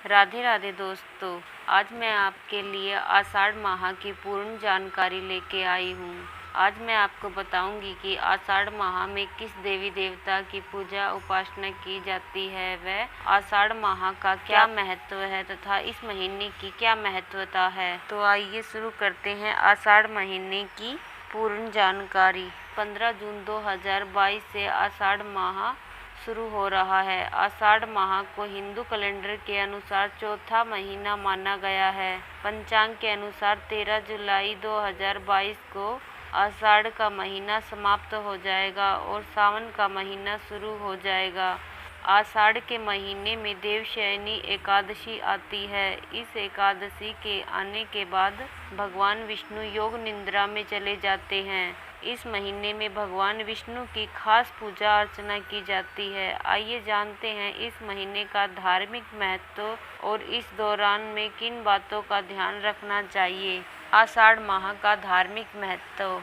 राधे राधे दोस्तों, आज मैं आपके लिए आषाढ़ माह की पूर्ण जानकारी लेके आई हूँ। आज मैं आपको बताऊंगी कि आषाढ़ माह में किस देवी देवता की पूजा उपासना की जाती है, वह आषाढ़ माह का क्या महत्व है तथा इस महीने की क्या महत्वता है। तो आइए शुरू करते हैं आषाढ़ महीने की पूर्ण जानकारी। 15 जून 2022 से आषाढ़ माह शुरू हो रहा है। आषाढ़ माह को हिंदू कैलेंडर के अनुसार चौथा महीना माना गया है। पंचांग के अनुसार 13 जुलाई 2022 को आषाढ़ का महीना समाप्त हो जाएगा और सावन का महीना शुरू हो जाएगा। आषाढ़ के महीने में देवशयनी एकादशी आती है। इस एकादशी के आने के बाद भगवान विष्णु योग निद्रा में चले जाते हैं। इस महीने में भगवान विष्णु की खास पूजा अर्चना की जाती है। आइए जानते हैं इस महीने का धार्मिक महत्व और इस दौरान में किन बातों का ध्यान रखना चाहिए। आषाढ़ माह का धार्मिक महत्व।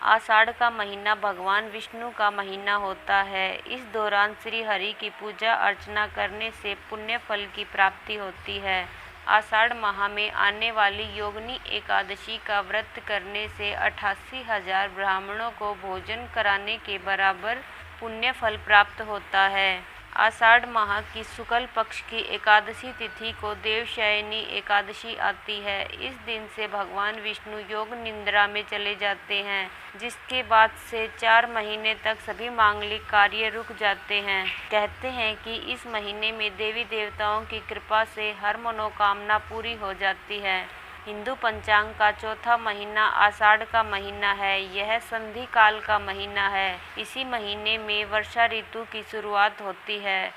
आषाढ़ का महीना भगवान विष्णु का महीना होता है। इस दौरान श्री हरि की पूजा अर्चना करने से पुण्य फल की प्राप्ति होती है। आषाढ़ माह में आने वाली योगिनी एकादशी का व्रत करने से 88,000 ब्राह्मणों को भोजन कराने के बराबर पुण्य फल प्राप्त होता है। आषाढ़ माह की शुक्ल पक्ष की एकादशी तिथि को देवशयनी एकादशी आती है। इस दिन से भगवान विष्णु योग निद्रा में चले जाते हैं, जिसके बाद से 4 महीने तक सभी मांगलिक कार्य रुक जाते हैं। कहते हैं कि इस महीने में देवी देवताओं की कृपा से हर मनोकामना पूरी हो जाती है। हिंदू पंचांग का चौथा महीना आषाढ़ का महीना है। यह संधि काल का महीना है। इसी महीने में वर्षा ऋतु की शुरुआत होती है।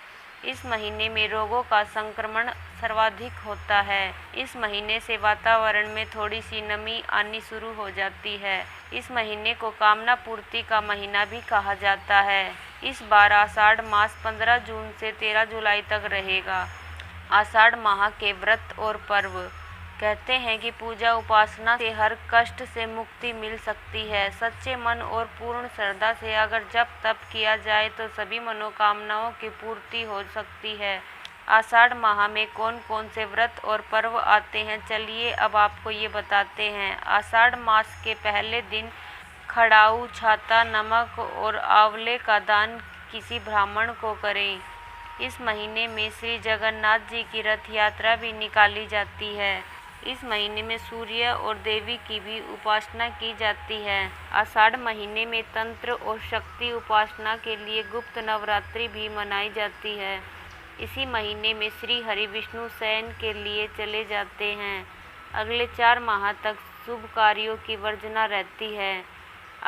इस महीने में रोगों का संक्रमण सर्वाधिक होता है। इस महीने से वातावरण में थोड़ी सी नमी आनी शुरू हो जाती है। इस महीने को कामना पूर्ति का महीना भी कहा जाता है। इस बार आषाढ़ मास 15 जून से 13 जुलाई तक रहेगा। आषाढ़ माह के व्रत और पर्व। कहते हैं कि पूजा उपासना से हर कष्ट से मुक्ति मिल सकती है। सच्चे मन और पूर्ण श्रद्धा से अगर जप तप किया जाए तो सभी मनोकामनाओं की पूर्ति हो सकती है। आषाढ़ माह में कौन कौन से व्रत और पर्व आते हैं, चलिए अब आपको ये बताते हैं। आषाढ़ मास के पहले दिन खड़ाऊ, छाता, नमक और आंवले का दान किसी ब्राह्मण को करें। इस महीने में श्री जगन्नाथ जी की रथ यात्रा भी निकाली जाती है। इस महीने में सूर्य और देवी की भी उपासना की जाती है। आषाढ़ महीने में तंत्र और शक्ति उपासना के लिए गुप्त नवरात्रि भी मनाई जाती है। इसी महीने में श्री हरि विष्णु शयन के लिए चले जाते हैं। अगले 4 माह तक शुभ कार्यों की वर्जना रहती है।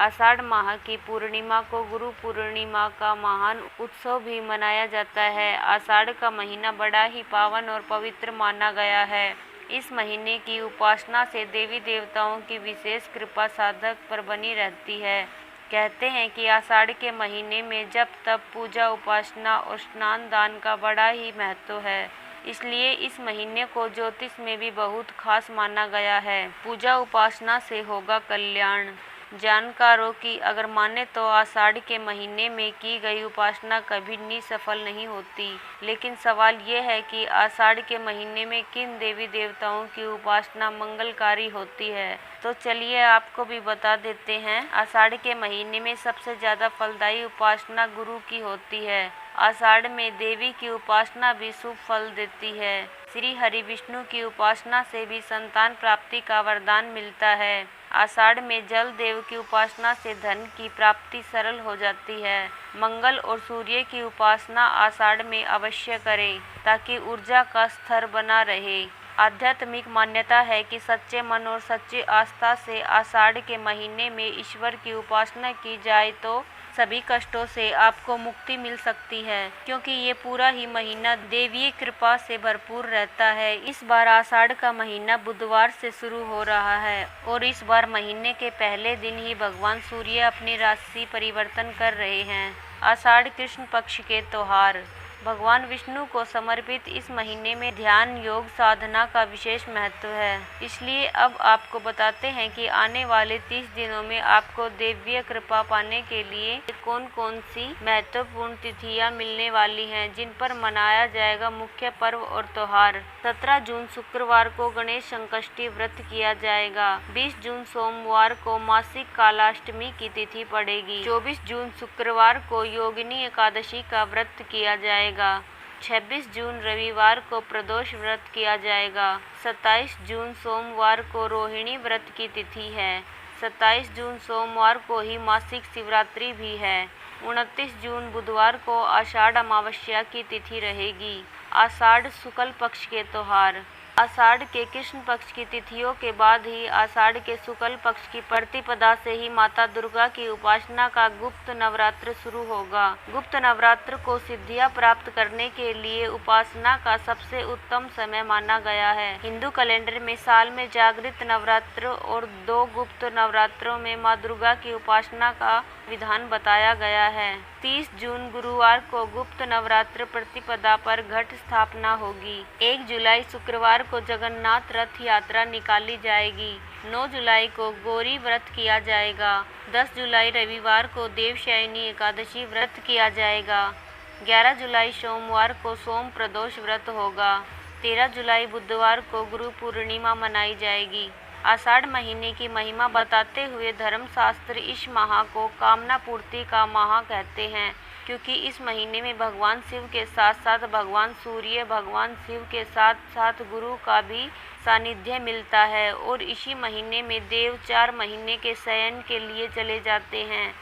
आषाढ़ माह की पूर्णिमा को गुरु पूर्णिमा का महान उत्सव भी मनाया जाता है। आषाढ़ का महीना बड़ा ही पावन और पवित्र माना गया है। इस महीने की उपासना से देवी देवताओं की विशेष कृपा साधक पर बनी रहती है। कहते हैं कि आषाढ़ के महीने में जप तप, पूजा उपासना और स्नान दान का बड़ा ही महत्व है। इसलिए इस महीने को ज्योतिष में भी बहुत खास माना गया है। पूजा उपासना से होगा कल्याण। जानकारों की अगर माने तो आषाढ़ के महीने में की गई उपासना कभी निसफल नहीं होती। लेकिन सवाल ये है कि आषाढ़ के महीने में किन देवी देवताओं की उपासना मंगलकारी होती है। तो चलिए आपको भी बता देते हैं। आषाढ़ के महीने में सबसे ज़्यादा फलदायी उपासना गुरु की होती है। आषाढ़ में देवी की उपासना भी शुभ फल देती है। श्री हरि विष्णु की उपासना से भी संतान प्राप्ति का वरदान मिलता है। आषाढ़ में जल देव की उपासना से धन की प्राप्ति सरल हो जाती है। मंगल और सूर्य की उपासना आषाढ़ में अवश्य करें ताकि ऊर्जा का स्तर बना रहे। आध्यात्मिक मान्यता है कि सच्चे मन और सच्ची आस्था से आषाढ़ के महीने में ईश्वर की उपासना की जाए तो सभी कष्टों से आपको मुक्ति मिल सकती है, क्योंकि ये पूरा ही महीना देवीय कृपा से भरपूर रहता है। इस बार आषाढ़ का महीना बुधवार से शुरू हो रहा है और इस बार महीने के पहले दिन ही भगवान सूर्य अपनी राशि परिवर्तन कर रहे हैं। आषाढ़ कृष्ण पक्ष के त्योहार। भगवान विष्णु को समर्पित इस महीने में ध्यान योग साधना का विशेष महत्व है। इसलिए अब आपको बताते हैं कि आने वाले 30 दिनों में आपको दैवीय कृपा पाने के लिए कौन कौन सी महत्वपूर्ण तिथियां मिलने वाली हैं, जिन पर मनाया जाएगा मुख्य पर्व और त्योहार। 17 जून शुक्रवार को गणेश संकष्टी व्रत किया जाएगा। 20 जून सोमवार को मासिक कालाष्टमी की तिथि पड़ेगी। 24 जून शुक्रवार को योगिनी एकादशी का व्रत किया जाएगा। 26 जून रविवार को प्रदोष व्रत किया जाएगा। 27 जून सोमवार को रोहिणी व्रत की तिथि है। 27 जून सोमवार को ही मासिक शिवरात्रि भी है। 29 जून बुधवार को आषाढ़ अमावस्या की तिथि रहेगी। आषाढ़ शुक्ल पक्ष के त्योहार। आषाढ़ के कृष्ण पक्ष की तिथियों के बाद ही आषाढ़ के शुक्ल पक्ष की प्रतिपदा से ही माता दुर्गा की उपासना का गुप्त नवरात्र शुरू होगा। गुप्त नवरात्र को सिद्धियां प्राप्त करने के लिए उपासना का सबसे उत्तम समय माना गया है। हिंदू कैलेंडर में साल में जागृत नवरात्र और 2 गुप्त नवरात्रों में माँ दुर्गा की उपासना का विधान बताया गया है। 30 जून गुरुवार को गुप्त नवरात्र प्रतिपदा पर घट स्थापना होगी। 1 जुलाई शुक्रवार को जगन्नाथ रथ यात्रा निकाली जाएगी। 9 जुलाई को गौरी व्रत किया जाएगा। 10 जुलाई रविवार को देवशयनी एकादशी व्रत किया जाएगा। 11 जुलाई सोमवार को सोम प्रदोष व्रत होगा। 13 जुलाई बुधवार को गुरु पूर्णिमा मनाई जाएगी। आषाढ़ महीने की महिमा बताते हुए धर्मशास्त्र इस माह को कामना पूर्ति का माह कहते हैं, क्योंकि इस महीने में भगवान शिव के साथ साथ भगवान सूर्य, भगवान शिव के साथ साथ गुरु का भी सानिध्य मिलता है और इसी महीने में देव 4 महीने के शयन के लिए चले जाते हैं।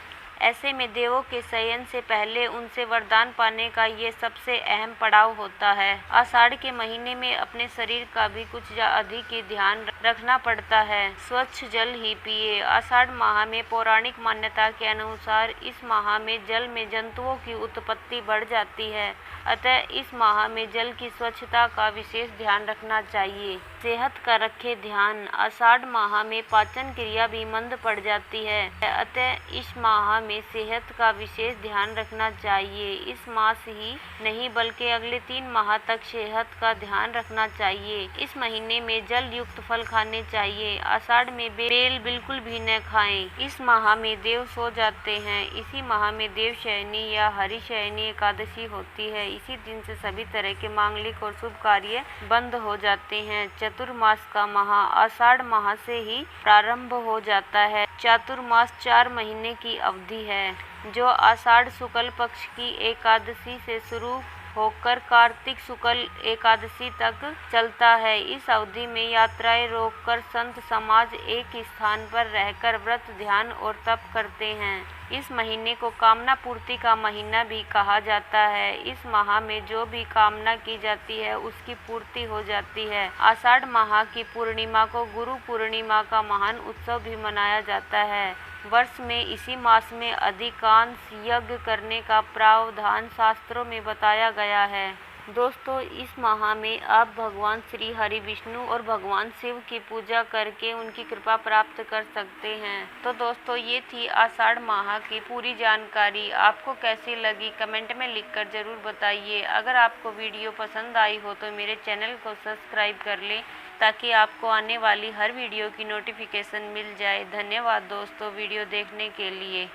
ऐसे में देवों के शयन से पहले उनसे वरदान पाने का ये सबसे अहम पड़ाव होता है। आषाढ़ के महीने में अपने शरीर का भी कुछ अधिक ही ध्यान रखना पड़ता है। स्वच्छ जल ही पिए। आषाढ़ माह में पौराणिक मान्यता के अनुसार इस माह में जल में जंतुओं की उत्पत्ति बढ़ जाती है, अतः इस माह में जल की स्वच्छता का विशेष ध्यान रखना चाहिए। सेहत का रखे ध्यान। आषाढ़ माह में पाचन क्रिया भी मंद पड़ जाती है, अतः इस माह में सेहत का विशेष ध्यान रखना चाहिए। इस मास ही नहीं बल्कि अगले 3 माह तक सेहत का ध्यान रखना चाहिए। इस महीने में जल युक्त फल खाने चाहिए। आषाढ़ में बेल बिल्कुल भी न खाएं। इस माह में देव सो जाते हैं। इसी माह में देवशयनी या हरिशयनी एकादशी होती है। इसी दिन से सभी तरह के मांगलिक और शुभ कार्य बंद हो जाते हैं। चतुर्मास का माह आषाढ़ माह से ही प्रारंभ हो जाता है। चातुर्मास 4 महीने की अवधि है, जो आषाढ़ शुक्ल पक्ष की एकादशी से शुरू होकर कार्तिक शुक्ल एकादशी तक चलता है। इस अवधि में यात्राएं रोककर संत समाज एक स्थान पर रहकर व्रत, ध्यान और तप करते हैं। इस महीने को कामना पूर्ति का महीना भी कहा जाता है। इस माह में जो भी कामना की जाती है उसकी पूर्ति हो जाती है। आषाढ़ माह की पूर्णिमा को गुरु पूर्णिमा का महान उत्सव भी मनाया जाता है। वर्ष में इसी मास में अधिकांश यज्ञ करने का प्रावधान शास्त्रों में बताया गया है। दोस्तों, इस माह में आप भगवान श्री हरि विष्णु और भगवान शिव की पूजा करके उनकी कृपा प्राप्त कर सकते हैं। तो दोस्तों, ये थी आषाढ़ माह की पूरी जानकारी। आपको कैसी लगी कमेंट में लिखकर ज़रूर बताइए। अगर आपको वीडियो पसंद आई हो तो मेरे चैनल को सब्सक्राइब कर लें, ताकि आपको आने वाली हर वीडियो की नोटिफिकेशन मिल जाए। धन्यवाद दोस्तों वीडियो देखने के लिए।